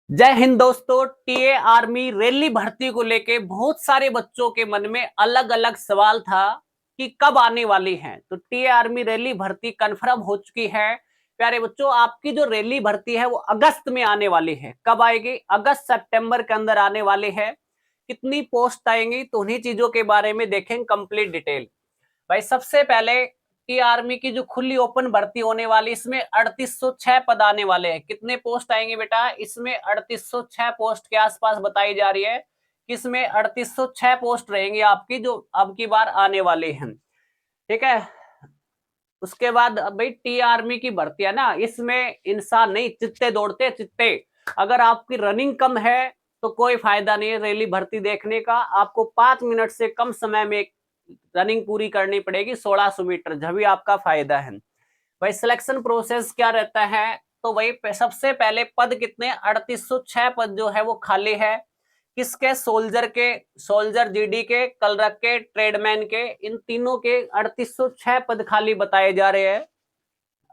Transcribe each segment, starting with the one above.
जय हिंद दोस्तों। TA army rally भर्ती को लेके बहुत सारे बच्चों के मन में अलग अलग सवाल था कि कब आने वाली है। तो टीए आर्मी रैली भर्ती कंफर्म हो चुकी है। प्यारे बच्चों, आपकी जो रैली भर्ती है वो अगस्त में आने वाली है। कब आएगी? अगस्त सितंबर के अंदर आने वाली है। कितनी पोस्ट आएंगी तो उन्हीं चीजों के बारे में देखेंगे कंप्लीट डिटेल। भाई सबसे पहले की आर्मी की जो खुली ओपन भर्ती होने वाली, इसमें 3806 पद आने वाले हैं। कितने पोस्ट आएंगे बेटा? इसमें 3806 पोस्ट के आसपास बताई जा रही है। किसमें 3806 पोस्ट रहेंगी आपकी जो अब की बार आने वाली हैं। ठीक है। उसके बाद भाई टी आर्मी की भर्ती है ना, इसमें इंसान नहीं चित्ते दौड़ते चित्ते। अगर आपकी रनिंग कम है तो कोई फायदा नहीं है रैली भर्ती देखने का। आपको 5 मिनट से कम समय में रनिंग पूरी करनी पड़ेगी 1600 मीटर, जब भी आपका फायदा है। भाई सिलेक्शन प्रोसेस क्या रहता है? तो वही सबसे पहले पद कितने 3806 पद जो है वो खाली है। किसके? सोल्जर के, सोल्जर जीडी के, कलरक के, ट्रेडमैन के, इन तीनों के 3806 पद खाली बताए जा रहे हैं।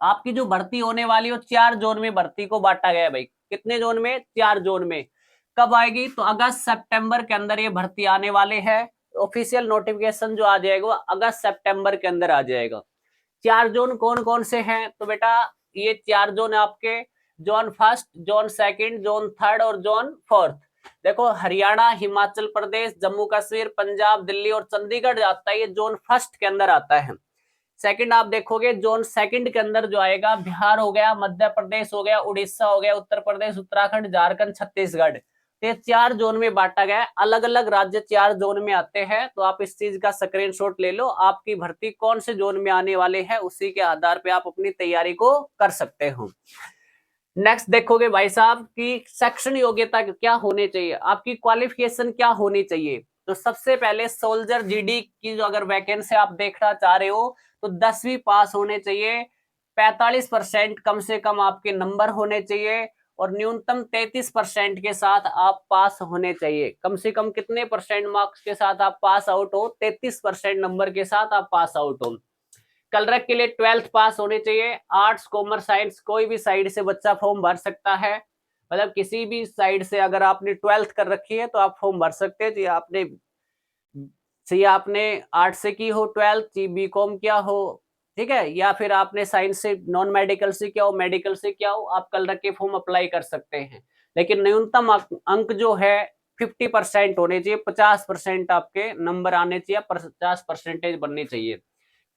आपकी जो भर्ती होने वाली है 4 जोन में भर्ती को बांटा गया है। भाई कितने जोन में? 4 जोन में। कब आएगी? तो अगस्त सितंबर के अंदर ये भर्ती आने वाले है। ऑफिशियल नोटिफिकेशन जो आ जाएगा वो अगस्त सितंबर के अंदर आ जाएगा। 4 जोन कौन कौन से हैं? तो बेटा ये 4 जोन आपके zone first, zone second, zone third और जोन फोर्थ। देखो हरियाणा, हिमाचल प्रदेश, जम्मू कश्मीर, पंजाब, दिल्ली और चंडीगढ़ आता है, ये जोन फर्स्ट के अंदर आता है। सेकंड आप देखोगे जोन सेकंड के अंदर जो आएगा, बिहार हो गया, मध्य प्रदेश हो गया, उड़ीसा हो गया, उत्तर प्रदेश, उत्तराखंड, झारखंड, छत्तीसगढ़। तो ये 4 जोन में बांटा गया है। अलग अलग राज्य 4 जोन में आते हैं। तो आप इस चीज का स्क्रीनशॉट ले लो, आपकी भर्ती कौन से जोन में आने वाले है उसी के आधार पे आप अपनी तैयारी को कर सकते हो। नेक्स्ट देखोगे भाई साहब की शैक्षणिक योग्यता क्या होनी चाहिए, आपकी क्वालिफिकेशन क्या होनी चाहिए। तो सबसे पहले सोल्जर जीडी की जो अगर वैकेंसी आप देखना चाह रहे हो तो 10वीं पास होने चाहिए। 45% कम से कम आपके नंबर होने चाहिए और न्यूनतम 33% के साथ आप पास होने चाहिए। कम से कम कितने परसेंट मार्क्स के साथ आप पास आउट हो? 33% नंबर के साथ आप पास आउट हो। कलरक के लिए 12th पास होने चाहिए। आर्ट्स, कॉमर्स, साइंस कोई भी साइड से बच्चा फॉर्म भर सकता है। मतलब किसी भी साइड से अगर आपने 12th कर रखी है तो आप फॉर्म भर सकते हैं। आपने आर्ट्स से की हो 12th, चाहे बीकॉम किया हो, ठीक है, या फिर आपने साइंस से नॉन मेडिकल से किया हो, मेडिकल से किया हो, आप कलरक के फॉर्म अप्लाई कर सकते हैं। लेकिन न्यूनतम अंक जो है 50% होने चाहिए। 50% आपके नंबर आने चाहिए, 50% बननी चाहिए।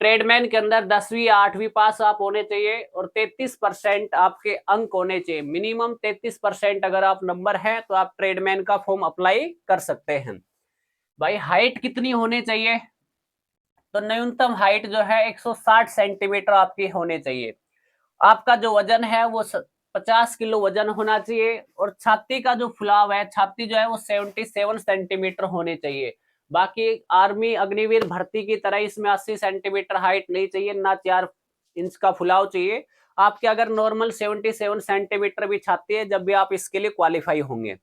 ट्रेडमैन के अंदर 10वीं या 8वीं पास आप होने चाहिए और 33% आपके अंक होने चाहिए। मिनिमम 33% अगर आप नंबर है तो आप ट्रेडमैन का फॉर्म अप्लाई कर सकते हैं। भाई हाइट कितनी होनी चाहिए? तो न्यूनतम हाइट जो है 160 सेंटीमीटर आपकी होने चाहिए। आपका जो वजन है वो 50 किलो वजन होना चाहिए और छाती का जो फुलाव है, छाती जो है वो 77 सेंटीमीटर होने चाहिए। बाकी आर्मी अग्निवीर भर्ती की तरह इसमें 80 सेंटीमीटर हाइट नहीं चाहिए, ना 4 इंच का फुलाव चाहिए। आपके अगर नॉर्मल 77 सेंटीमीटर भी छाती है जब भी आप इसके लिए क्वालिफाई होंगे।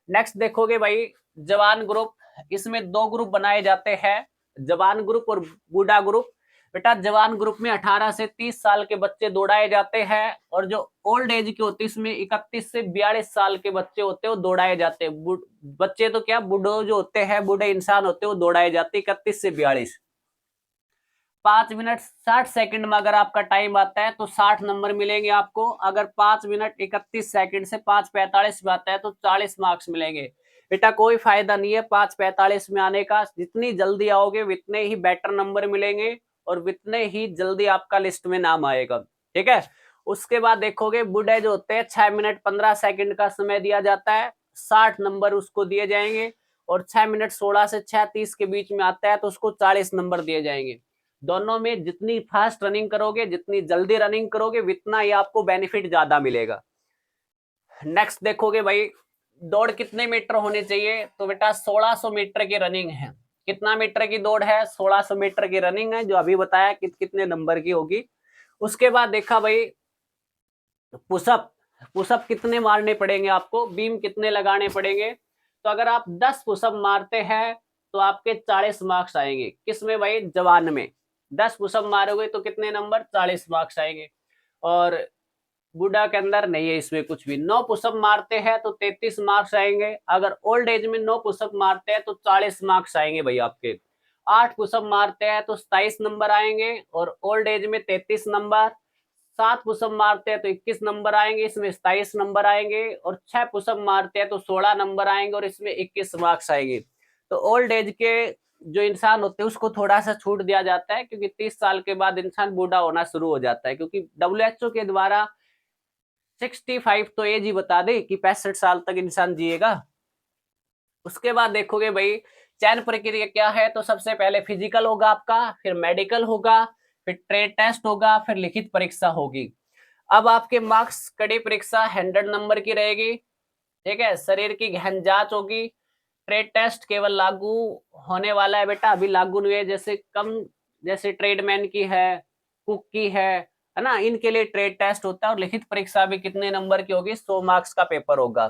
नेक्स्ट देखोगे भाई जवान ग्रुप, इसमें 2 ग्रुप बनाए जाते हैं, जवान ग्रुप और बूढ़ा ग्रुप। बेटा जवान ग्रुप में 18 से 30 साल के बच्चे दौड़ाए जाते हैं और जो ओल्ड एज के होते हैं इसमें 31 से 42 साल के बच्चे होते हैं वो दौड़ाए जाते हैं। बच्चे तो क्या, बूढ़े जो होते हैं, बूढ़े इंसान होते हैं वो दौड़ाए जाते हैं 31 से 42। 5 मिनट 60 सेकंड में अगर आपका टाइम आता है तो 60 नंबर मिलेंगे आपको। अगर 5 मिनट 31 सेकंड से 5:45 में आता है तो 40 मार्क्स मिलेंगे। बेटा कोई फायदा नहीं है 5:45 में आने का। जितनी जल्दी आओगे उतने ही बेटर नंबर मिलेंगे और उतने ही जल्दी आपका लिस्ट में नाम आएगा। ठीक है। उसके बाद देखोगे बूढ़े जो होते हैं 6 मिनट 15 सेकंड का समय दिया जाता है, 60 नंबर उसको दिए जाएंगे। और 6 मिनट 16 से 6:30 के बीच में आता है तो उसको 40 नंबर दिए जाएंगे। दोनों में जितनी फास्ट रनिंग करोगे, जितनी जल्दी रनिंग करोगे उतना ही आपको बेनिफिट ज्यादा मिलेगा। नेक्स्ट देखोगे भाई दौड़ कितने मीटर होने चाहिए? तो बेटा 1600 मीटर की रनिंग है। कितना मीटर की दौड़ है? 1600 मीटर की रनिंग है, जो अभी बताया कितने नंबर की होगी। उसके बाद देखा भाई पुशअप, पुशअप कितने मारने पड़ेंगे आपको, बीम कितने लगाने पड़ेंगे। तो अगर आप 10 पुशअप मारते हैं तो आपके 40 मार्क्स आएंगे। किसमें भाई? जवान में। 10 पुशअप मारोगे तो कितने नंबर? 40 मार्क्स आएंगे। और बूढ़ा के अंदर नहीं है इसमें कुछ भी। 9 पुशअप मारते हैं तो 33 मार्क्स आएंगे। अगर ओल्ड एज में 9 पुशअप मारते हैं तो 40 मार्क्स आएंगे भाई आपके। 8 पुशअप मारते हैं तो 27 नंबर आएंगे और ओल्ड एज में 33 नंबर। 7 पुशअप मारते हैं तो 21 नंबर आएंगे, इसमें 27 नंबर आएंगे। और 6 पुशअप मारते हैं तो 16 नंबर आएंगे और इसमें 21 मार्क्स आएंगे। तो ओल्ड एज के जो इंसान होते हैं उसको थोड़ा सा छूट दिया जाता है, क्योंकि 30 साल के बाद इंसान बूढ़ा होना शुरू हो जाता है, क्योंकि WHO के द्वारा 65 तो एज ही बता दे कि 65 साल तक इंसान जिएगा। उसके बाद देखोगे भाई चयन प्रक्रिया क्या है, तो सबसे पहले फिजिकल होगा आपका, फिर मेडिकल होगा, फिर ट्रेड टेस्ट होगा, फिर लिखित परीक्षा होगी। अब आपके मार्क्स कड़ी परीक्षा 100 नंबर की रहेगी, ठीक है। शरीर की गहन जांच होगी। ट्रेड टेस्ट केवल लागू होने वाला है बेटा, अभी लागू नहीं है। जैसे ट्रेडमैन की है, कुक की है ना, इनके लिए ट्रेड टेस्ट होता है। और लिखित परीक्षा भी कितने नंबर की होगी, 100 मार्क्स का पेपर होगा।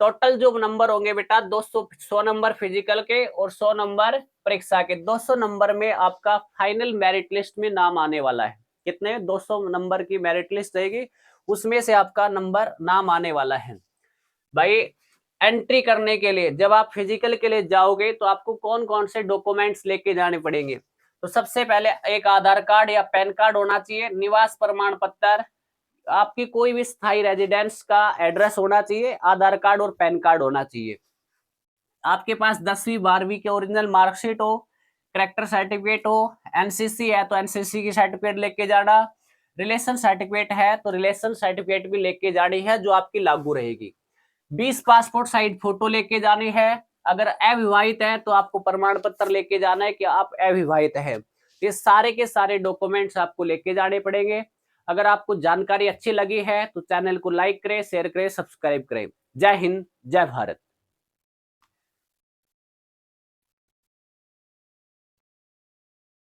टोटल जो नंबर होंगे बेटा 100 नंबर फिजिकल के और 100 नंबर परीक्षा के। 200 नंबर में आपका फाइनल मेरिट लिस्ट में नाम आने वाला है। कितने? 200 नंबर की मेरिट लिस्ट रहेगी, उसमें से आपका नंबर नाम आने वाला है। भाई एंट्री करने के लिए जब आप फिजिकल के लिए जाओगे तो आपको कौन कौन से डॉक्यूमेंट्स लेके जाने पड़ेंगे, तो सबसे पहले एक आधार कार्ड या पैन कार्ड होना चाहिए, निवास प्रमाण पत्र, आपकी कोई भी स्थायी रेजिडेंस का एड्रेस होना चाहिए, आधार कार्ड और पैन कार्ड होना चाहिए। आपके पास 10वीं 12वीं के ओरिजिनल मार्कशीट हो, करेक्टर सर्टिफिकेट हो, एनसीसी है तो एनसीसी की सर्टिफिकेट लेके जाना, रिलेशन सर्टिफिकेट है तो रिलेशन सर्टिफिकेट भी लेके जानी है जो आपकी लागू रहेगी। 20 पासपोर्ट साइज फोटो लेके जानी है। अगर अविवाहित है तो आपको प्रमाण पत्र लेके जाना है कि आप अविवाहित है। ये सारे के सारे डॉक्यूमेंट्स आपको लेके जाने पड़ेंगे। अगर आपको जानकारी अच्छी लगी है तो चैनल को लाइक करें, शेयर करें, सब्सक्राइब करें। जय हिंद, जय भारत।